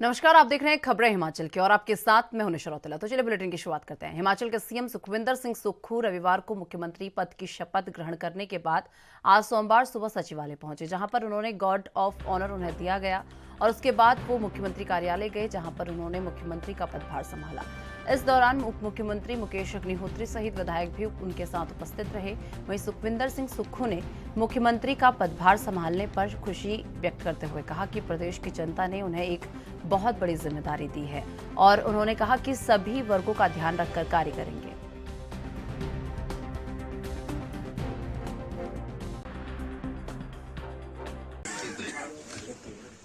नमस्कार, आप देख रहे हैं खबरें हिमाचल की और आपके साथ मैं हूं निशा रौतेला। तो चलिए बुलेटिन की शुरुआत करते हैं। हिमाचल के सीएम सुखविंदर सिंह सुक्खू रविवार को मुख्यमंत्री पद की शपथ ग्रहण करने के बाद आज सोमवार सुबह सचिवालय पहुंचे, जहां पर उन्होंने गार्ड ऑफ ऑनर उन्हें दिया गया और उसके बाद वो मुख्यमंत्री कार्यालय गए, जहां पर उन्होंने मुख्यमंत्री का पदभार संभाला। इस दौरान उप मुख्यमंत्री मुकेश अग्निहोत्री सहित विधायक भी उनके साथ उपस्थित रहे। वहीं सुखविंदर सिंह सुक्खू ने मुख्यमंत्री का पदभार संभालने पर खुशी व्यक्त करते हुए कहा कि प्रदेश की जनता ने उन्हें एक बहुत बड़ी जिम्मेदारी दी है और उन्होंने कहा कि सभी वर्गों का ध्यान रखकर कार्य करेंगे।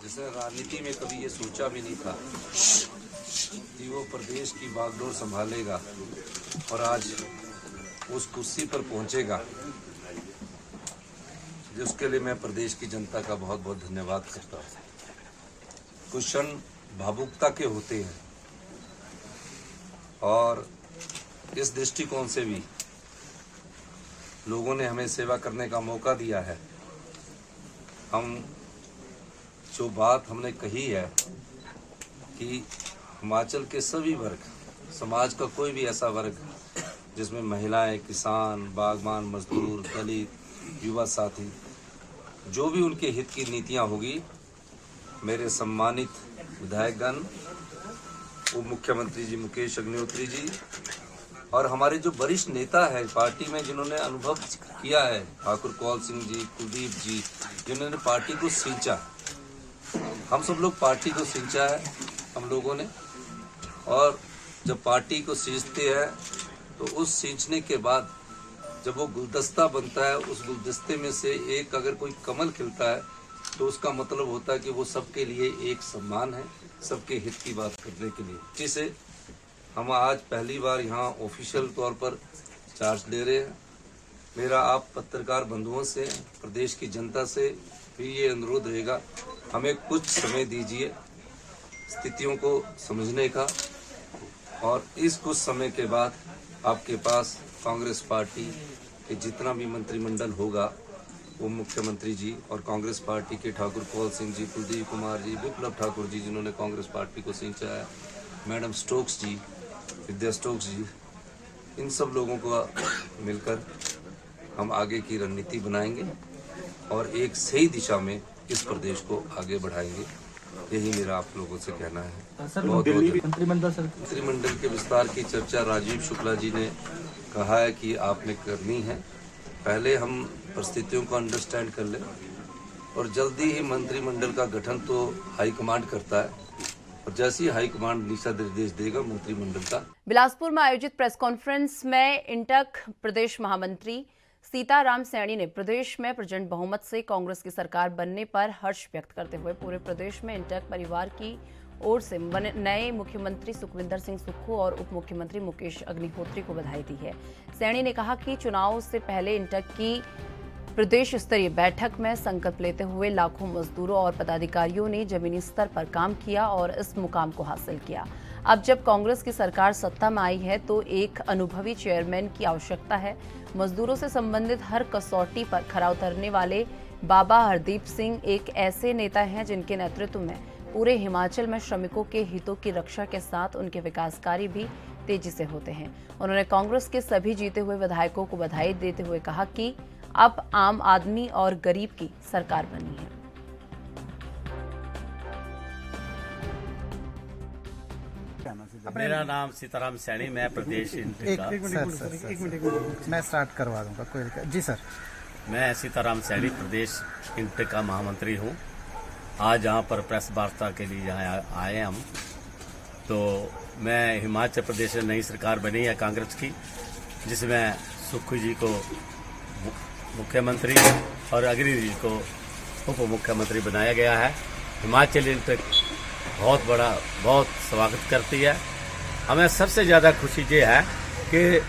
जैसे राजनीति में कभी ये सोचा भी नहीं था कि वो प्रदेश की बागडोर संभालेगा और आज उस कुर्सी पर पहुंचेगा, जिसके लिए मैं प्रदेश की जनता का बहुत बहुत धन्यवाद करता हूँ। कुछ क्षण भावुकता के होते हैं और इस दृष्टिकोण से भी लोगों ने हमें सेवा करने का मौका दिया है। हम जो बात हमने कही है कि हिमाचल के सभी वर्ग, समाज का कोई भी ऐसा वर्ग जिसमें महिलाएं, किसान, बागवान, मजदूर, दलित, युवा साथी, जो भी उनके हित की नीतियां होगी, मेरे सम्मानित विधायकगण, उप मुख्यमंत्री जी मुकेश अग्निहोत्री जी और हमारे जो वरिष्ठ नेता है पार्टी में, जिन्होंने अनुभव किया है, ठाकुर कौल सिंह जी, कुलदीप जी, जिन्होंने पार्टी को सींचा। हम सब लोग पार्टी को सींचा है हम लोगों ने, और जब पार्टी को सींचते हैं तो उस सींचने के बाद जब वो गुलदस्ता बनता है, उस गुलदस्ते में से एक अगर कोई कमल खिलता है तो उसका मतलब होता है कि वो सबके लिए एक सम्मान है, सबके हित की बात करने के लिए। जिसे हम आज पहली बार यहाँ ऑफिशियल तौर पर चार्ज ले रहे हैं। मेरा आप पत्रकार बंधुओं से, प्रदेश की जनता से भी ये अनुरोध रहेगा, हमें कुछ समय दीजिए स्थितियों को समझने का, और इस कुछ समय के बाद आपके पास कांग्रेस पार्टी के जितना भी मंत्रिमंडल होगा, वो मुख्यमंत्री जी और कांग्रेस पार्टी के ठाकुर कौल सिंह जी, कुलदीप कुमार जी, विप्लव ठाकुर जी, जिन्होंने कांग्रेस पार्टी को सींचा है, मैडम स्टोक्स जी, विद्या स्टोक्स जी, इन सब लोगों को मिलकर हम आगे की रणनीति बनाएंगे और एक सही दिशा में इस प्रदेश को आगे बढ़ाएंगे। यही मेरा आप लोगों से कहना है। बहुत मंत्रिमंडल के विस्तार की चर्चा राजीव शुक्ला जी ने कहा है कि आपने करनी है। पहले हम परिस्थितियों को अंडरस्टैंड कर लें और जल्दी ही मंत्रिमंडल का गठन तो हाईकमांड करता है, और जैसे ही हाईकमांड दिशा निर्देश देगा मंत्रिमंडल का। बिलासपुर में आयोजित प्रेस कॉन्फ्रेंस में इंटक प्रदेश महामंत्री सीताराम सैनी ने प्रदेश में प्रचंड बहुमत से कांग्रेस की सरकार बनने पर हर्ष व्यक्त करते हुए पूरे प्रदेश में इंटक परिवार की ओर से नए मुख्यमंत्री सुखविंदर सिंह सुक्खू और उप मुख्यमंत्री मुकेश अग्निहोत्री को बधाई दी है। सैनी ने कहा कि चुनाव से पहले इंटक की प्रदेश स्तरीय बैठक में संकल्प लेते हुए लाखों मजदूरों और पदाधिकारियों ने जमीनी स्तर पर काम किया और इस मुकाम को हासिल किया। अब जब कांग्रेस की सरकार सत्ता में आई है तो एक अनुभवी चेयरमैन की आवश्यकता है। मजदूरों से संबंधित हर कसौटी पर खरा उतरने वाले बाबा हरदीप सिंह एक ऐसे नेता हैं जिनके नेतृत्व में पूरे हिमाचल में श्रमिकों के हितों की रक्षा के साथ उनके विकास कार्य भी तेजी से होते हैं। उन्होंने कांग्रेस के सभी जीते हुए विधायकों को बधाई देते हुए कहा कि अब आम आदमी और गरीब की सरकार बनी है। मेरा नाम सीताराम सैनी, मैं प्रदेश मैं स्टार्ट करवा दूंगा, कोई जी सर। मैं सीताराम सैनी प्रदेश इंटर का महामंत्री हूँ। आज यहाँ पर प्रेस वार्ता के लिए यहाँ आए हम, तो मैं हिमाचल प्रदेश में नई सरकार बनी है कांग्रेस की, जिसमें सुक्खू जी को मुख्यमंत्री और अग्नि जी को उप मुख्यमंत्री बनाया गया है। हिमाचल इंटर बहुत स्वागत करती है। हमें सबसे ज़्यादा खुशी ये है कि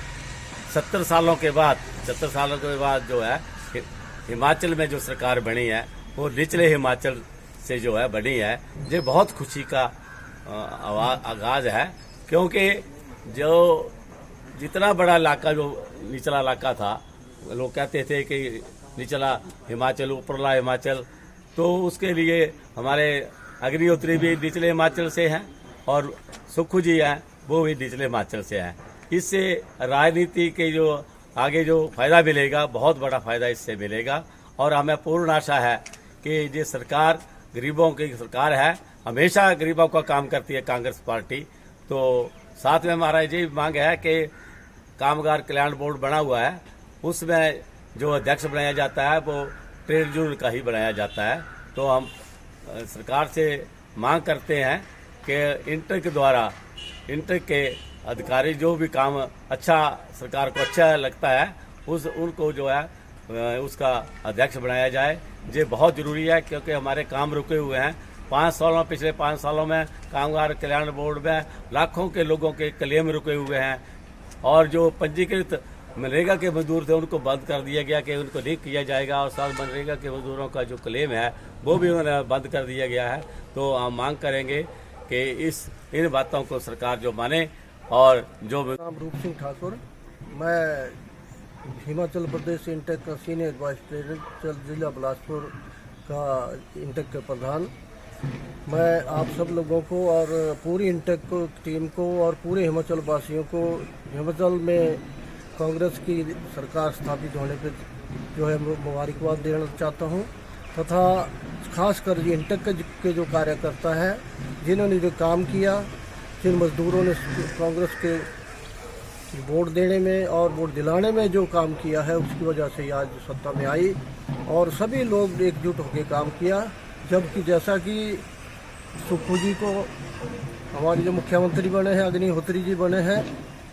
70 सालों के बाद जो है हिमाचल में जो सरकार बनी है वो निचले हिमाचल से जो है बनी है। ये बहुत खुशी का आगाज है, क्योंकि जो जितना बड़ा इलाका जो निचला इलाका था, लोग कहते थे कि निचला हिमाचल, ऊपरला हिमाचल, तो उसके लिए हमारे अग्निहोत्री भी निचले हिमाचल से हैं और सुक्खू जी हैं वो भी निचले हिमाचल से हैं। इससे राजनीति के जो आगे जो फायदा मिलेगा बहुत बड़ा फायदा इससे मिलेगा और हमें पूर्ण आशा है कि ये सरकार गरीबों की सरकार है, हमेशा गरीबों का काम करती है कांग्रेस पार्टी। तो साथ में हमारा ये मांग है कि कामगार कल्याण बोर्ड बना हुआ है, उसमें जो अध्यक्ष बनाया जाता है वो ट्रेड यूनियन का ही बनाया जाता है। तो हम सरकार से मांग करते हैं कि इंटर के द्वारा इंटर के अधिकारी जो भी काम अच्छा सरकार को अच्छा लगता है उनको जो है उसका अध्यक्ष बनाया जाए। ये बहुत जरूरी है क्योंकि हमारे काम रुके हुए हैं। पिछले 5 सालों में कामगार कल्याण बोर्ड में लाखों के लोगों के क्लेम रुके हुए हैं और जो पंजीकृत मनरेगा के मजदूर थे उनको बंद कर दिया गया कि उनको नहीं किया जाएगा और साथ मनरेगा के मजदूरों का जो क्लेम है वो भी उन्हें बंद कर दिया गया है। तो हम मांग करेंगे कि इन बातों को सरकार जो माने और जो नाम रूप सिंह ठाकुर, मैं हिमाचल प्रदेश इंटेक का सीनियर वाइस प्रेसिडेंट जिला बिलासपुर का इंटेक के प्रधान। मैं आप सब लोगों को और पूरी इंटेक को टीम को और पूरे हिमाचल वासियों को हिमाचल में कांग्रेस की सरकार स्थापित होने पर जो है मुबारकबाद देना चाहता हूं तथा खासकर ये इंटेक के जो कार्यकर्ता हैं जिन्होंने जो काम किया, जिन मजदूरों ने कांग्रेस के वोट देने में और वोट दिलाने में जो काम किया है उसकी वजह से आज सत्ता में आई और सभी लोग एकजुट होकर काम किया। जबकि जैसा कि सुक्खू जी को हमारे जो मुख्यमंत्री बने हैं अग्निहोत्री जी बने हैं,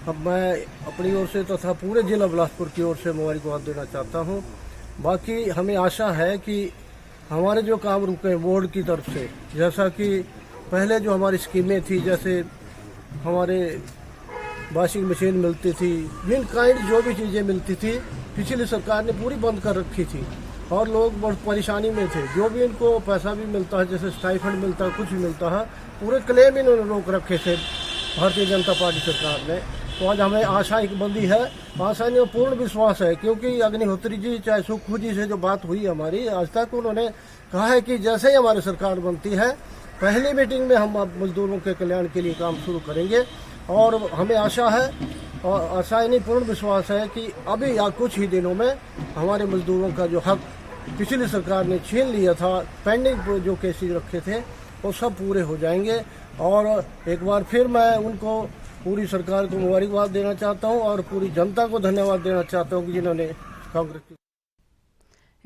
अब मैं अपनी ओर से तथा पूरे जिला बिलासपुर की ओर से मुबारकबाद देना चाहता हूं। बाकी हमें आशा है कि हमारे जो काम रुके हैं बोर्ड की तरफ से, जैसा कि पहले जो हमारी स्कीमें थी, जैसे हमारे वॉशिंग मशीन मिलती थी, मिल काइंड जो भी चीज़ें मिलती थी पिछली सरकार ने पूरी बंद कर रखी थी और लोग बहुत परेशानी में थे। जो भी इनको पैसा भी मिलता है, जैसे स्टाइफंड मिलता है, कुछ भी मिलता है, पूरे क्लेम इन्होंने रोक रखे थे भारतीय जनता पार्टी सरकार ने। तो आज हमें आशा एक बंदी है, आशा में पूर्ण विश्वास है क्योंकि अग्निहोत्री जी चाहे सुक्खू जी से जो बात हुई हमारी आज तक, उन्होंने कहा है कि जैसे ही हमारी सरकार बनती है पहली मीटिंग में हम मजदूरों के कल्याण के लिए काम शुरू करेंगे और हमें आशा है और आशा नहीं पूर्ण विश्वास है कि अभी या कुछ ही दिनों में हमारे मजदूरों का जो हक पिछली सरकार ने छीन लिया था, पेंडिंग जो केसेस रखे थे वो सब पूरे हो जाएंगे। और एक बार फिर मैं उनको पूरी सरकार को मुबारकबाद देना चाहता हूं और पूरी जनता को धन्यवाद देना चाहता हूं कि जिन्होंने कांग्रेस की।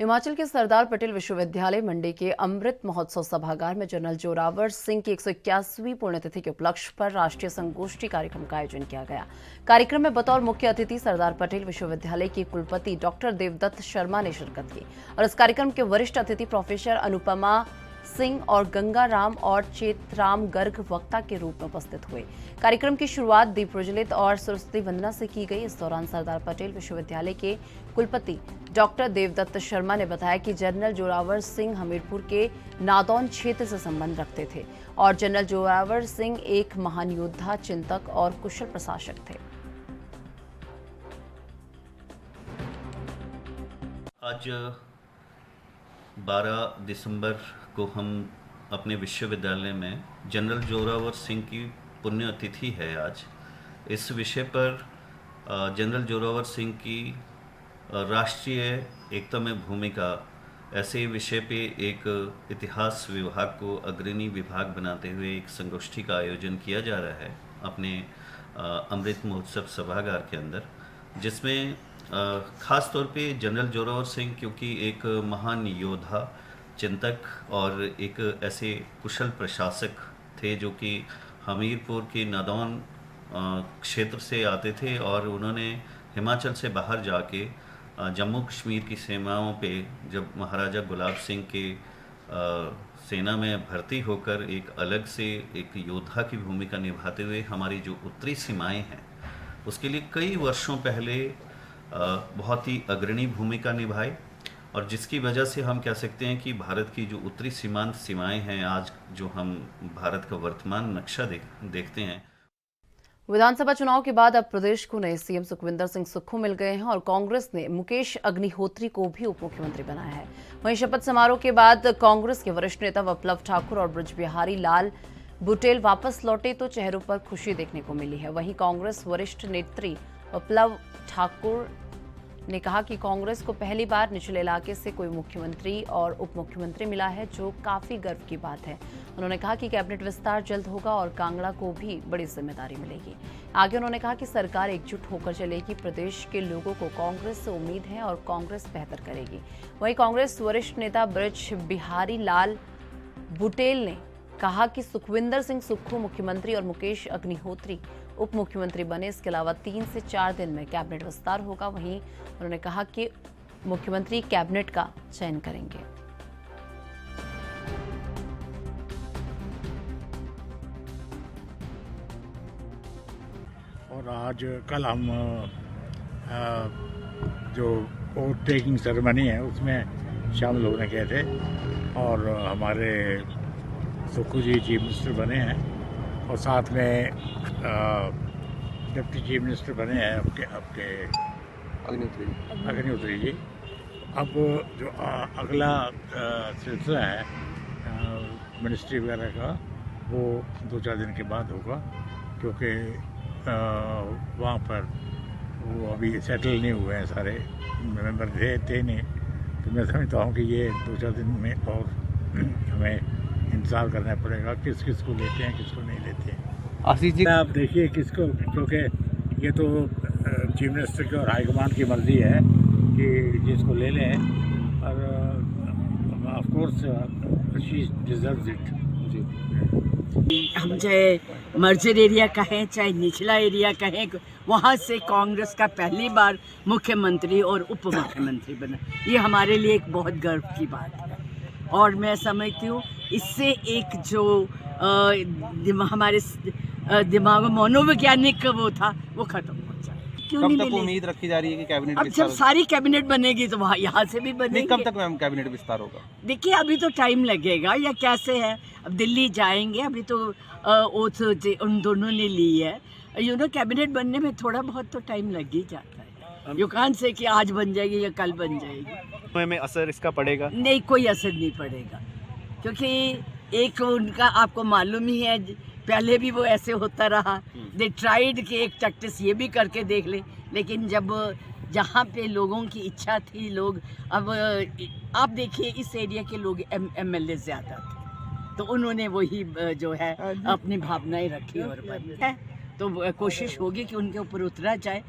हिमाचल के सरदार पटेल विश्वविद्यालय मंडी के अमृत महोत्सव सभागार में जनरल जोरावर सिंह की 181वीं पुण्यतिथि के उपलक्ष्य पर राष्ट्रीय संगोष्ठी कार्यक्रम का आयोजन किया गया। कार्यक्रम में बतौर मुख्य अतिथि सरदार पटेल विश्वविद्यालय के कुलपति डॉक्टर देवदत्त शर्मा ने शिरकत की और इस कार्यक्रम के वरिष्ठ अतिथि प्रोफेसर अनुपमा सिंह और गंगाराम और चेतराम गर्ग वक्ता के रूप में उपस्थित हुए। कार्यक्रम की शुरुआत दीप प्रज्वलित और सरस्वती वंदना से की गई। इस दौरान सरदार पटेल विश्वविद्यालय के कुलपति डॉक्टर देवदत्त शर्मा ने बताया कि जनरल जोरावर सिंह हमीरपुर के नादौन क्षेत्र से संबंध रखते थे और जनरल जोरावर सिंह एक महान योद्धा, चिंतक और कुशल प्रशासक थे। आज 12 दिसंबर को हम अपने विश्वविद्यालय में जनरल जोरावर सिंह की पुण्यतिथि है। आज इस विषय पर जनरल जोरावर सिंह की राष्ट्रीय एकता में भूमिका ऐसे विषय पे एक इतिहास विभाग को अग्रणी विभाग बनाते हुए एक संगोष्ठी का आयोजन किया जा रहा है अपने अमृत महोत्सव सभागार के अंदर, जिसमें ख़ास तौर पे जनरल जोरावर सिंह क्योंकि एक महान योद्धा, चिंतक और एक ऐसे कुशल प्रशासक थे जो कि हमीरपुर के नादौन क्षेत्र से आते थे और उन्होंने हिमाचल से बाहर जाके जम्मू कश्मीर की सीमाओं पे जब महाराजा गुलाब सिंह के सेना में भर्ती होकर एक अलग से एक योद्धा की भूमिका निभाते हुए हमारी जो उत्तरी सीमाएं हैं उसके लिए कई वर्षों पहले बहुत ही अग्रणी भूमिका निभाई और जिसकी वजह से हम कह सकते हैं कि भारत की जो उत्तरी सीमांत सीमाएं हैं, आज जो हम भारत का वर्तमान नक्शा देखते हैं। विधानसभा चुनाव के बाद अब प्रदेश को नए सीएम सुखविंदर सिंह सुक्खू मिल गए हैं और कांग्रेस ने मुकेश अग्निहोत्री को भी उप मुख्यमंत्री बनाया है। वहीं शपथ समारोह के बाद कांग्रेस के वरिष्ठ नेता विप्लव ठाकुर और बृजबिहारी लाल बुटेल वापस लौटे तो चेहरों पर खुशी देखने को मिली है। वहीं कांग्रेस वरिष्ठ नेत्री विप्लव ठाकुर ने कहा कि कांग्रेस को पहली बार निचले इलाके से कोई मुख्यमंत्री और उप मुख्यमंत्री मिला है, जो काफी गर्व की बात है। उन्होंने कहा कि कैबिनेट विस्तार जल्द होगा और कांगड़ा को भी बड़ी जिम्मेदारी मिलेगी। आगे उन्होंने कहा कि सरकार एकजुट होकर चलेगी। प्रदेश के लोगों को कांग्रेस से उम्मीद है और कांग्रेस बेहतर करेगी। वहीं कांग्रेस वरिष्ठ नेता बृजबिहारी लाल बुटेल ने कहा कि सुखविंदर सिंह सुक्खू मुख्यमंत्री और मुकेश अग्निहोत्री उप मुख्यमंत्री बने। इसके अलावा 3 से 4 दिन में कैबिनेट विस्तार होगा। वहीं उन्होंने कहा कि मुख्यमंत्री कैबिनेट का चयन करेंगे। और आज कल हम जो वोट टेकिंग सेरेमनी है उसमें शामिल होने गए थे और हमारे सुक्खू जी चीफ मिनिस्टर बने हैं और साथ में डिप्टी चीफ मिनिस्टर बने हैं आपके अग्निहोत्री जी। अब जो अगला सिलसिला है मिनिस्ट्री वगैरह का वो 2-4 दिन के बाद होगा, क्योंकि वहाँ पर वो अभी सेटल नहीं हुए हैं, सारे मेंबर थे नहीं। तो मैं समझता हूँ कि ये 2-4 दिन में और हमें इंतजार करना पड़ेगा किस किस को लेते हैं, किसको नहीं लेते हैं। आशीष जी, आप देखिए किसको, क्योंकि ये तो चीफ मिनिस्टर की और हाईकमान की मर्जी है कि जिसको ले लें, और of course she deserves it. हम चाहे मर्जर एरिया कहें चाहे निचला एरिया कहें, वहाँ से कांग्रेस का पहली बार मुख्यमंत्री और उप मुख्यमंत्री बना, ये हमारे लिए एक बहुत गर्व की बात है। और मैं समझती हूँ इससे एक जो हमारे दिमाग में मनोवैज्ञानिक वो था वो खत्म हो जाए। क्यों कब नहीं तक मिलेगी? उम्मीद रखी जा रही है कि कैबिनेट अब विस्तार जब सारी कैबिनेट बनेगी तो वहाँ यहाँ से भी नहीं, बनेगी। कब तक मैम कैबिनेट विस्तार होगा? देखिए अभी तो टाइम लगेगा या कैसे है, अब दिल्ली जाएंगे, अभी तो ओथ उन दोनों ने ली है। कैबिनेट बनने में थोड़ा बहुत तो टाइम लग ही जाता है। यू कांट से कि आज बन जाएगी या कल बन जाएगी। में असर इसका पड़ेगा? नहीं, कोई असर नहीं पड़ेगा, क्योंकि एक उनका आपको मालूम ही है, पहले भी वो ऐसे होता रहा। दे ट्राइड कि एक टैक्टिस ये भी करके देख ले, लेकिन जब जहाँ पे लोगों की इच्छा थी, लोग अब आप देखिए इस एरिया के लोग MLA ज़्यादा थे, तो उन्होंने वही जो है अपनी भावनाएं रखी और बनी है। तो कोशिश होगी कि उनके ऊपर उतरा जाए।